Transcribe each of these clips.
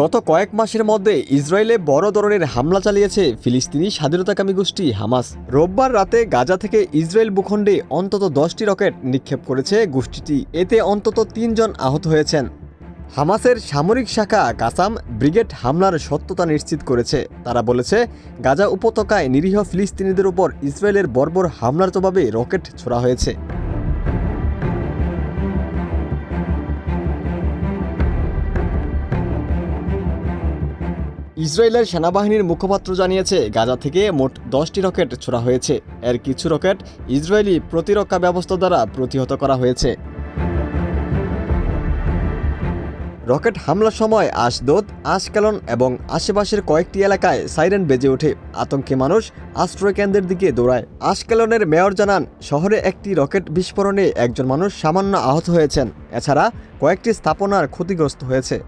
গত কয়েক মাসের মধ্যে ইসরায়েলে বড় ধরনের হামলা চালিয়েছে ফিলিস্তিনি স্বাধীনতাকামী গোষ্ঠী হামাস। রোববার রাতে গাজা থেকে ইসরায়েল ভূখণ্ডে অন্তত 10টি রকেট নিক্ষেপ করেছে গোষ্ঠীটি। এতে অন্তত 3 জন আহত হয়েছেন। হামাসের সামরিক শাখা কাসাম ব্রিগেড হামলার সত্যতা নিশ্চিত করেছে। তারা বলেছে, গাজা উপত্যকায় নিরীহ ফিলিস্তিনিদের উপর ইসরায়েলের বর্বর হামলার জবাবে রকেট ছোড়া হয়েছে। ইসরায়েলের সেনাবাহিনীর মুখপাত্র জানিয়েছে, গাজা থেকে মোট 10টি রকেট ছোড়া হয়েছে। এর কিছু রকেট ইসরায়েলি প্রতিরক্ষা ব্যবস্থা দ্বারা প্রতিহত করা হয়েছে। রকেট হামলার সময় আশদোদ, আশকেলন এবং আশেপাশের কয়েকটি এলাকায় সাইরেন বেজে ওঠে। আতঙ্কে মানুষ আশ্রয়কেন্দ্রের দিকে দৌড়ায়। আশকেলনের মেয়র জানান, শহরে একটি রকেট বিস্ফোরণে একজন মানুষ সামান্য আহত হয়েছেন। এছাড়া কয়েকটি স্থাপনার ক্ষতিগ্রস্ত হয়েছে।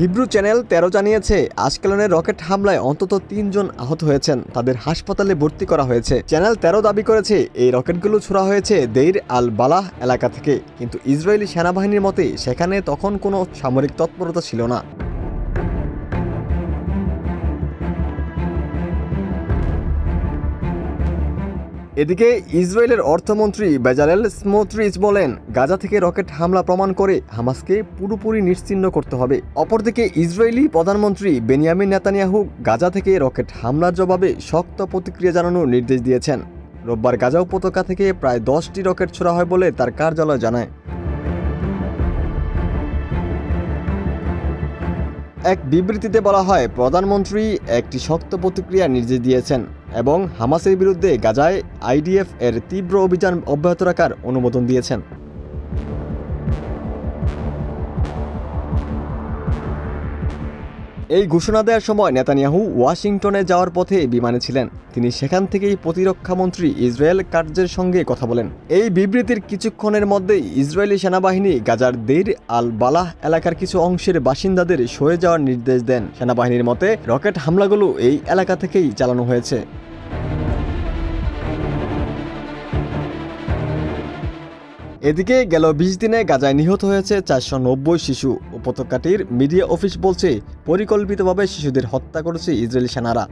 হিব্রু চ্যানেল 13 জানিয়েছে, আশকেলনের রকেট হামলায় অন্তত 3 জন আহত হয়েছেন। তাদের হাসপাতালে ভর্তি করা হয়েছে। চ্যানেল 13 দাবি করেছে, এই রকেটগুলো ছোড়া হয়েছে দেইর আল বালাহ এলাকা থেকে, কিন্তু ইসরায়েলি সেনাবাহিনীর মতে সেখানে তখন কোনো সামরিক তৎপরতা ছিল না। এদিকে ইসরায়েলের অর্থমন্ত্রী বেজালেল স্মোট্রিচ বলেন, গাজা থেকে রকেট হামলা প্রমাণ করে হামাসকে পুরোপুরি নিশ্চিহ্ন করতে হবে। অপরদিকে ইসরায়েলি প্রধানমন্ত্রী বেনিয়ামিন নেতানিয়াহু গাজা থেকে রকেট হামলার জবাবে শক্ত প্রতিক্রিয়া জানানোর নির্দেশ দিয়েছেন। রোববার গাজা উপত্যকা থেকে প্রায় 10টি রকেট ছোড়া হয় বলে তার কার্যালয় জানায়। এক বিবৃতিতে বলা হয়, প্রধানমন্ত্রী একটি শক্ত প্রতিক্রিয়ার নির্দেশ দিয়েছেন এবং হামাসের বিরুদ্ধে গাজায় আইডিএফ এর তীব্র অভিযান অব্যাহত রাখার অনুমোদন দিয়েছেন। এই ঘোষণা দেওয়ার সময় নেতানিয়াহু ওয়াশিংটনে যাওয়ার পথে বিমানে ছিলেন। তিনি সেখান থেকেই প্রতিরক্ষামন্ত্রী ইসরায়েল কাটজের সঙ্গে কথা বলেন। এই বিবৃতির কিছুক্ষণের মধ্যেই ইসরায়েলি সেনাবাহিনী গাজার দেইর আল বালাহ এলাকার কিছু অংশের বাসিন্দাদের সরে যাওয়ার নির্দেশ দেন। সেনাবাহিনীর মতে, রকেট হামলাগুলো এই এলাকা থেকেই চালানো হয়েছে। এদিকে গেল 20 দিনে গাজায় নিহত হয়েছে 490 শিশু। উপত্যকাটির মিডিয়া অফিস বলছে, পরিকল্পিতভাবে শিশুদের হত্যা করেছে ইসরায়েলি সেনারা।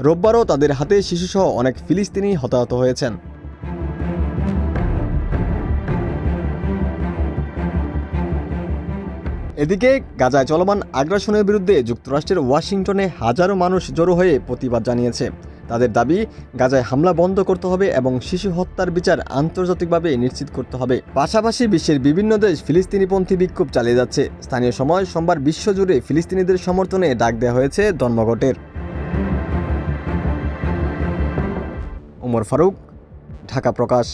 রোববারও তাদের হাতে শিশুসহ অনেক ফিলিস্তিনি হতাহত হয়েছেন। এদিকে গাজায় চলমান আগ্রাসনের বিরুদ্ধে যুক্তরাষ্ট্রের ওয়াশিংটনে হাজারো মানুষ জড়ো হয়ে প্রতিবাদ জানিয়েছে। তাদের দাবি, গাজায় হামলা বন্ধ করতে হবে এবং শিশু হত্যার বিচার আন্তর্জাতিকভাবে নিশ্চিত করতে হবে। পাশাপাশি বিশ্বের বিভিন্ন দেশ ফিলিস্তিনিপন্থী বিক্ষোভ চালিয়ে যাচ্ছে। স্থানীয় সময় সোমবার বিশ্বজুড়ে ফিলিস্তিনিদের সমর্থনে ডাক দেওয়া হয়েছে ধর্মঘটের। ওমর ফারুক, ঢাকা প্রকাশ।